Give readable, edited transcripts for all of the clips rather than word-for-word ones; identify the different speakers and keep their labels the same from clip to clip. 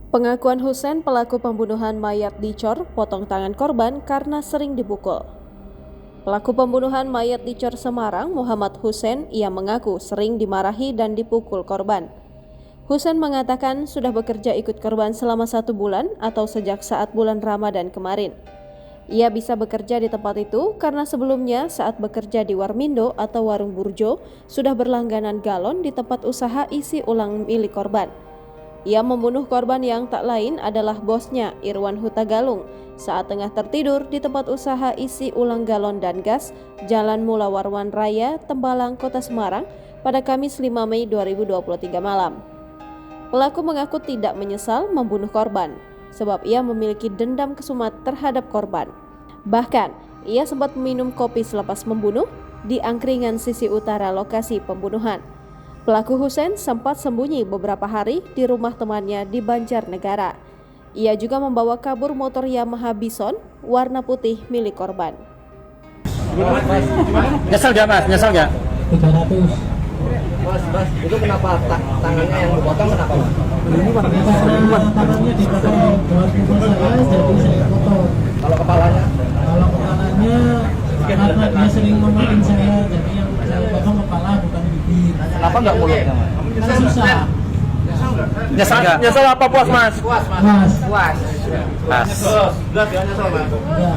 Speaker 1: Pengakuan Husein, pelaku pembunuhan mayat dicor, potong tangan korban karena sering dipukul. Pelaku pembunuhan mayat dicor Semarang, Muhammad Husein, ia mengaku sering dimarahi dan dipukul korban. Husein mengatakan sudah bekerja ikut korban selama 1 bulan atau sejak saat bulan Ramadan kemarin. Ia bisa bekerja di tempat itu karena sebelumnya saat bekerja di Warmindo atau Warung Burjo sudah berlangganan galon di tempat usaha isi ulang milik korban. Ia membunuh korban yang tak lain adalah bosnya, Irwan Huta Galung, saat tengah tertidur di tempat usaha isi ulang galon dan gas, Jalan Mula Warwan Raya, Tembalang, Kota Semarang, pada Kamis 5 Mei 2023 malam. Pelaku mengaku tidak menyesal membunuh korban, sebab ia memiliki dendam kesumat terhadap korban. Bahkan, ia sempat minum kopi selepas membunuh di angkringan sisi utara lokasi pembunuhan. Pelaku Husein sempat sembunyi beberapa hari di rumah temannya di Banjarnegara. Ia juga membawa kabur motor Yamaha Bison warna putih milik korban.
Speaker 2: Nyesel gak mas? Nyesel gak?
Speaker 3: 300.
Speaker 4: Mas, itu kenapa tangannya yang dipotong kenapa?
Speaker 3: Ini tangannya dipotong buat pukul saya, jadi saya potong.
Speaker 4: Kalau kepalanya?
Speaker 3: Kalau kepalanya karena dia sering ngomongin saya, jadi yang saya potong kepala bukan bibir.
Speaker 4: Kenapa nggak mulutnya?
Speaker 3: Kan susah.
Speaker 2: Nyesel gak? Nyesel apa puas mas?
Speaker 4: Puas mas.
Speaker 3: Mas.
Speaker 4: Puas.
Speaker 2: Mas.
Speaker 4: Nyesel mas.
Speaker 3: Ya.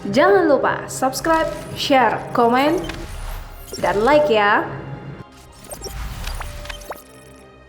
Speaker 1: Jangan lupa subscribe, share, komen, dan like ya.